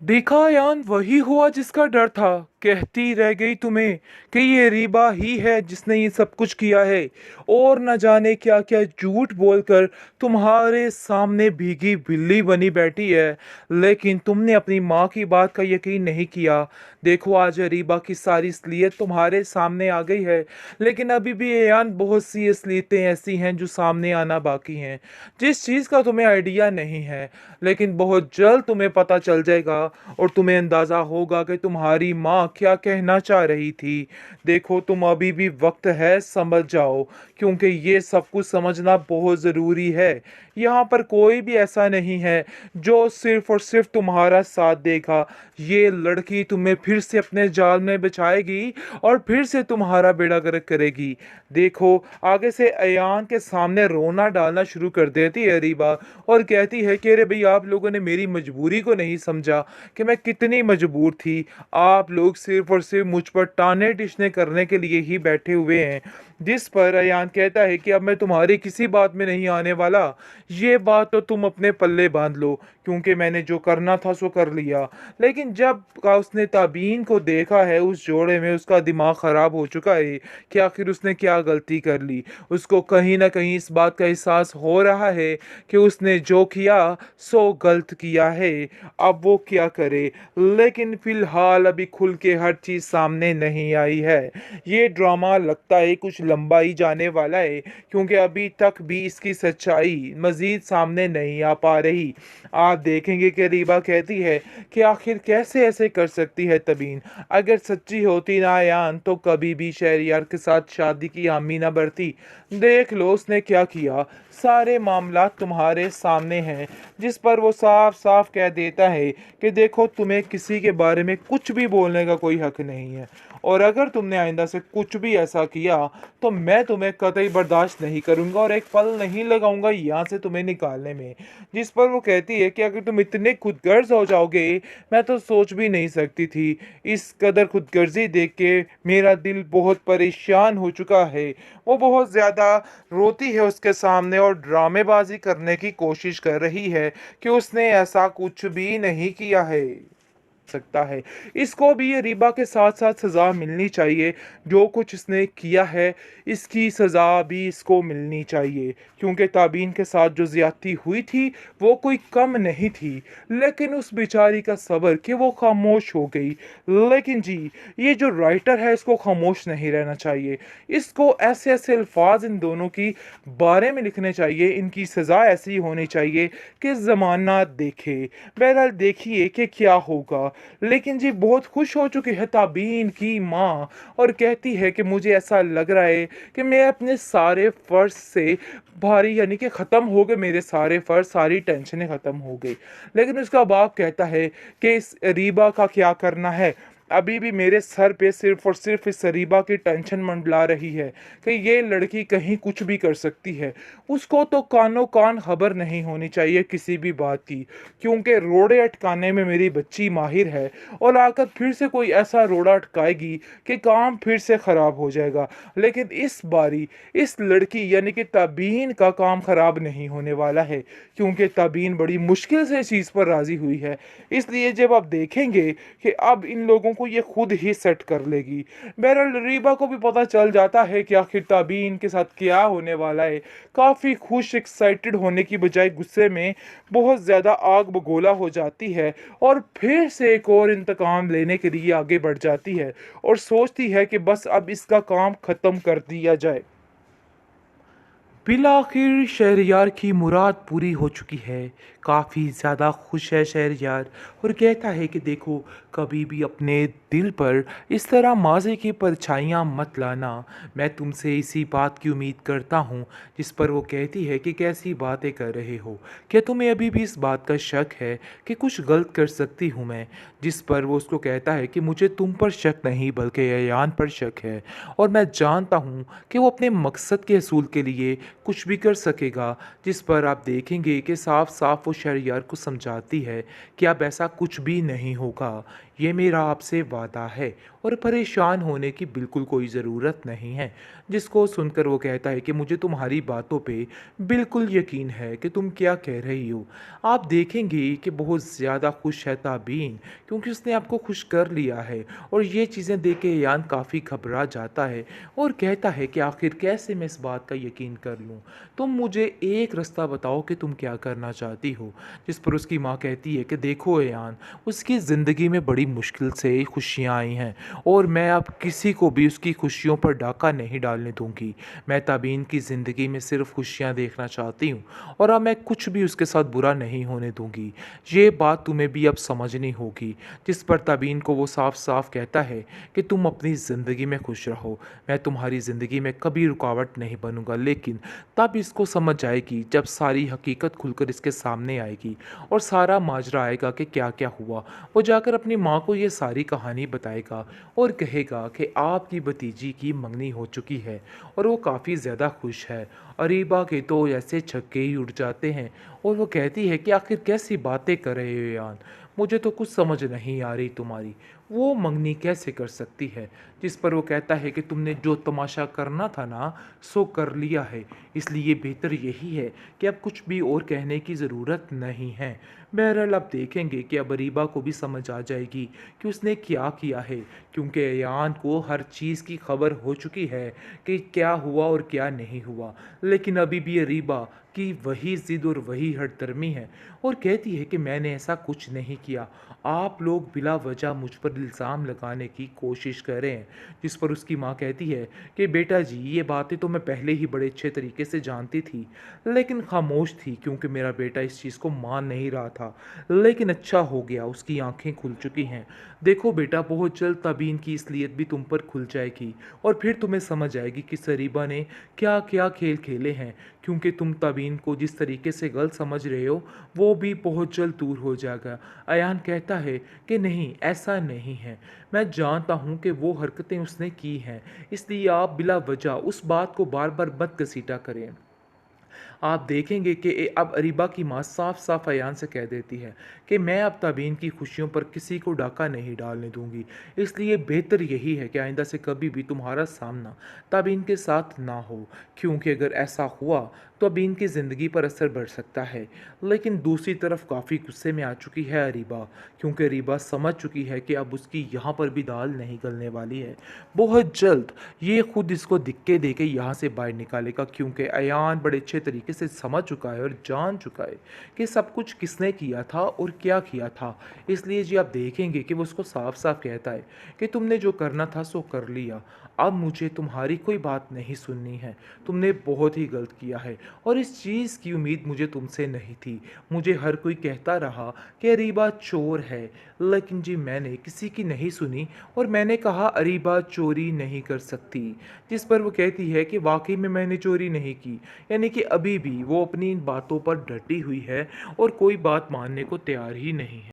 देखा यान वही हुआ जिसका डर था। कहती रह गई तुम्हें कि ये रीबा ही है जिसने ये सब कुछ किया है, और न जाने क्या क्या झूठ बोलकर तुम्हारे सामने भीगी बिल्ली बनी बैठी है। लेकिन तुमने अपनी माँ की बात का यकीन नहीं किया। देखो आज रीबा की सारी असलियत तुम्हारे सामने आ गई है। लेकिन अभी भी यान बहुत सी असलियतें ऐसी हैं जो सामने आना बाकी हैं, जिस चीज़ का तुम्हें आइडिया नहीं है। लेकिन बहुत जल्द तुम्हें पता चल जाएगा और तुम्हें अंदाजा होगा कि तुम्हारी माँ क्या कहना चाह रही थी। देखो तुम अभी भी वक्त है, समझ जाओ, क्योंकि ये सब कुछ समझना बहुत ज़रूरी है। यहाँ पर कोई भी ऐसा नहीं है जो सिर्फ और सिर्फ तुम्हारा साथ देगा। ये लड़की तुम्हें फिर से अपने जाल में बचाएगी और फिर से तुम्हारा बेड़ा गर्क करेगी। देखो आगे से अयान के सामने रोना डालना शुरू कर देती है रीबा, और कहती है कि अरे भाई आप लोगों ने मेरी मजबूरी को नहीं समझा कि मैं कितनी मजबूर थी। आप लोग सिर्फ और सिर्फ मुझ पर ताने टिश्ने करने के लिए ही बैठे हुए हैं। जिस पर अयान कहता है कि अब मैं तुम्हारी किसी बात में नहीं आने वाला। ये बात तो तुम अपने पल्ले बांध लो, क्योंकि मैंने जो करना था सो कर लिया। लेकिन जब का उसने ताबीन को देखा है उस जोड़े में, उसका दिमाग खराब हो चुका है कि आखिर उसने क्या गलती कर ली। उसको कहीं ना कहीं इस बात का एहसास हो रहा है कि उसने जो किया सो गलत किया है। अब वो क्या करे, लेकिन फिलहाल अभी खुल के हर चीज सामने नहीं आई है। ये ड्रामा लगता है कुछ लंबा ही जाने वाला है, क्योंकि अभी तक भी इसकी सच्चाई मजीद सामने नहीं आ पा रही। आप देखेंगे कि रीबा कहती है कि आखिर कैसे ऐसे कर सकती है तबीन। अगर सच्ची होती ना यान तो कभी भी शहरियार के साथ शादी की हामी ना भरती। देख लो उसने क्या किया। सारे मामला तुम्हारे सामने हैं। जिस पर वो साफ साफ कह देता है कि देखो तुम्हें किसी के बारे में कुछ भी बोलने का कोई हक नहीं है, और अगर तुमने आइंदा से कुछ भी ऐसा किया तो मैं तुम्हें कतई बर्दाश्त नहीं करूंगा और एक पल नहीं लगाऊंगा यहाँ से तुम्हें निकालने में। जिस पर वो कहती है कि अगर तुम इतने खुदगर्ज हो जाओगे, मैं तो सोच भी नहीं सकती थी। इस कदर खुदगर्जी देख के मेरा दिल बहुत परेशान हो चुका है। वो बहुत ज़्यादा रोती है उसके सामने और ड्रामेबाजी करने की कोशिश कर रही है कि उसने ऐसा कुछ भी नहीं किया है सकता है। इसको भी ये रीबा के साथ साथ सज़ा मिलनी चाहिए। जो कुछ इसने किया है इसकी सज़ा भी इसको मिलनी चाहिए, क्योंकि ताबीन के साथ जो ज़्यादती हुई थी वो कोई कम नहीं थी। लेकिन उस बेचारी का सब्र कि वो खामोश हो गई। लेकिन जी, ये जो राइटर है इसको खामोश नहीं रहना चाहिए। इसको ऐसे ऐसे अल्फाज इन दोनों की बारे में लिखने चाहिए, इनकी सज़ा ऐसी होनी चाहिए कि ज़माना देखे। बहरहाल देखिए कि क्या होगा। लेकिन जी बहुत खुश हो चुकी है ताबीन की माँ, और कहती है कि मुझे ऐसा लग रहा है कि मैं अपने सारे फ़र्ज से भारी, यानी कि ख़त्म हो गए मेरे सारे फ़र्ज, सारी टेंशनें ख़त्म हो गई। लेकिन उसका बाप कहता है कि इस रीबा का क्या करना है। अभी भी मेरे सर पे सिर्फ और सिर्फ इस रीबा की टेंशन मंडला रही है कि ये लड़की कहीं कुछ भी कर सकती है। उसको तो कानो कान खबर नहीं होनी चाहिए किसी भी बात की, क्योंकि रोड़े अटकाने में मेरी बच्ची माहिर है, और आकर फिर से कोई ऐसा रोड़ा अटकाएगी कि काम फिर से ख़राब हो जाएगा। लेकिन इस बारी इस लड़की यानी कि तबीन का काम ख़राब नहीं होने वाला है, क्योंकि तबीन बड़ी मुश्किल से इस चीज़ पर राज़ी हुई है। इसलिए जब आप देखेंगे कि अब इन लोगों को ये खुद ही सेट कर लेगी। बहरहाल रीबा को भी पता चल जाता है कि आखिर तबीन के साथ क्या होने वाला है। काफ़ी खुश एक्साइटेड होने की बजाय गुस्से में बहुत ज़्यादा आग बगोला हो जाती है, और फिर से एक और इंतकाम लेने के लिए आगे बढ़ जाती है और सोचती है कि बस अब इसका काम ख़त्म कर दिया जाए। बिलाखिर शहरयार की मुराद पूरी हो चुकी है। काफ़ी ज़्यादा खुश है शहरयार, और कहता है कि देखो कभी भी अपने दिल पर इस तरह माज़े की परछाइयाँ मत लाना। मैं तुमसे इसी बात की उम्मीद करता हूँ। जिस पर वो कहती है कि कैसी बातें कर रहे हो, क्या तुम्हें अभी भी इस बात का शक है कि कुछ गलत कर सकती हूँ मैं। जिस पर वो उसको कहता है कि मुझे तुम पर शक नहीं बल्कि अयान पर शक है, और मैं जानता हूँ कि वो अपने मकसद के असूल के लिए कुछ भी कर सकेगा। जिस पर आप देखेंगे कि साफ साफ वो शहरयार को समझाती है कि अब ऐसा कुछ भी नहीं होगा, ये मेरा आपसे वादा है और परेशान होने की बिल्कुल कोई ज़रूरत नहीं है। जिसको सुनकर वो कहता है कि मुझे तुम्हारी बातों पे बिल्कुल यकीन है कि तुम क्या कह रही हो। आप देखेंगे कि बहुत ज़्यादा खुश है ताबीन, क्योंकि उसने आपको खुश कर लिया है। और ये चीज़ें देख के यान काफ़ी घबरा जाता है और कहता है कि आखिर कैसे मैं इस बात का यकीन कर लूँ। तुम मुझे एक रास्ता बताओ कि तुम क्या करना चाहती हो। जिस पर उसकी माँ कहती है कि देखो यान, उसकी ज़िंदगी में बड़ी मुश्किल से खुशियाँ आई हैं और मैं अब किसी को भी उसकी खुशियों पर डाका नहीं डालने दूंगी। मैं ताबीन की ज़िंदगी में सिर्फ खुशियाँ देखना चाहती हूँ और अब मैं कुछ भी उसके साथ बुरा नहीं होने दूंगी। ये बात तुम्हें भी अब समझनी होगी। जिस पर ताबीन को वो साफ साफ कहता है कि तुम अपनी ज़िंदगी में खुश रहो, मैं तुम्हारी ज़िंदगी में कभी रुकावट नहीं बनूंगा। लेकिन तब इसको समझ आएगी जब सारी हकीकत खुलकर इसके सामने आएगी और सारा माजरा आएगा कि क्या क्या हुआ। वो जाकर अपनी माँ को ये सारी कहानी बताएगा और कहेगा कि आपकी भतीजी की मंगनी हो चुकी है और वो काफ़ी ज़्यादा खुश है। अरीबा के तो ऐसे छक्के ही उड़ जाते हैं और वो कहती है कि आखिर कैसी बातें कर रहे हो यान, मुझे तो कुछ समझ नहीं आ रही तुम्हारी, वो मंगनी कैसे कर सकती है। जिस पर वो कहता है कि तुमने जो तमाशा करना था ना, सो कर लिया है, इसलिए बेहतर यही है कि अब कुछ भी और कहने की ज़रूरत नहीं है। बहरहाल अब देखेंगे कि अब अरीबा को भी समझ आ जाएगी कि उसने क्या किया है, क्योंकि अयान को हर चीज़ की खबर हो चुकी है कि क्या हुआ और क्या नहीं हुआ। लेकिन अभी भी अरीबा की वही ज़िद और वही हठधर्मी है और कहती है कि मैंने ऐसा कुछ नहीं किया, आप लोग बिला वजह मुझ पर इल्ज़ाम लगाने की कोशिश कर रहे हैं। जिस पर उसकी माँ कहती है कि बेटा जी, ये बातें तो मैं पहले ही बड़े अच्छे तरीके से जानती थी, लेकिन खामोश थी क्योंकि मेरा बेटा इस चीज़ को मान नहीं रहा था। लेकिन अच्छा हो गया, उसकी आंखें खुल चुकी हैं। देखो बेटा, बहुत जल्द तबीन की इसलियत भी तुम पर खुल जाएगी और फिर तुम्हें समझ आएगी कि सरीबा ने क्या क्या खेल खेले हैं, क्योंकि तुम तबीन को जिस तरीके से गलत समझ रहे हो वो भी बहुत जल्द दूर हो जाएगा। अयान कहता है कि नहीं, ऐसा नहीं है, मैं जानता हूँ कि वो हरकतें उसने की हैं, इसलिए आप बिला वजह उस बात को बार बार मत घसीटा करें। आप देखेंगे कि अब अरीबा की माँ साफ साफ अयान से कह देती है कि मैं अब तबीन की खुशियों पर किसी को डाका नहीं डालने दूंगी, इसलिए बेहतर यही है कि आइंदा से कभी भी तुम्हारा सामना तबीन के साथ ना हो, क्योंकि अगर ऐसा हुआ तो अबीन की ज़िंदगी पर असर बढ़ सकता है। लेकिन दूसरी तरफ काफ़ी गुस्से में आ चुकी है अरीबा, क्योंकि अरीबा समझ चुकी है कि अब उसकी यहाँ पर भी दाल नहीं गलने वाली है। बहुत जल्द ये खुद इसको दिक्के दे के यहाँ से बाहर निकालेगा, क्योंकि अयान बड़े अच्छे तरीके से समझ चुका है और जान चुका है कि सब कुछ किसने किया था और क्या किया था। इसलिए जी आप देखेंगे कि वो उसको साफ साफ कहता है कि तुमने जो करना था सो कर लिया, अब मुझे तुम्हारी कोई बात नहीं सुननी है, तुमने बहुत ही गलत किया है और इस चीज़ की उम्मीद मुझे तुमसे नहीं थी। मुझे हर कोई कहता रहा कि अरीबा चोर है, लेकिन जी मैंने किसी की नहीं सुनी और मैंने कहा अरीबा चोरी नहीं कर सकती। जिस पर वो कहती है कि वाकई में मैंने चोरी नहीं की, यानी कि अभी भी वो अपनी इन बातों पर डटी हुई है और कोई बात मानने को तैयार ही नहीं है।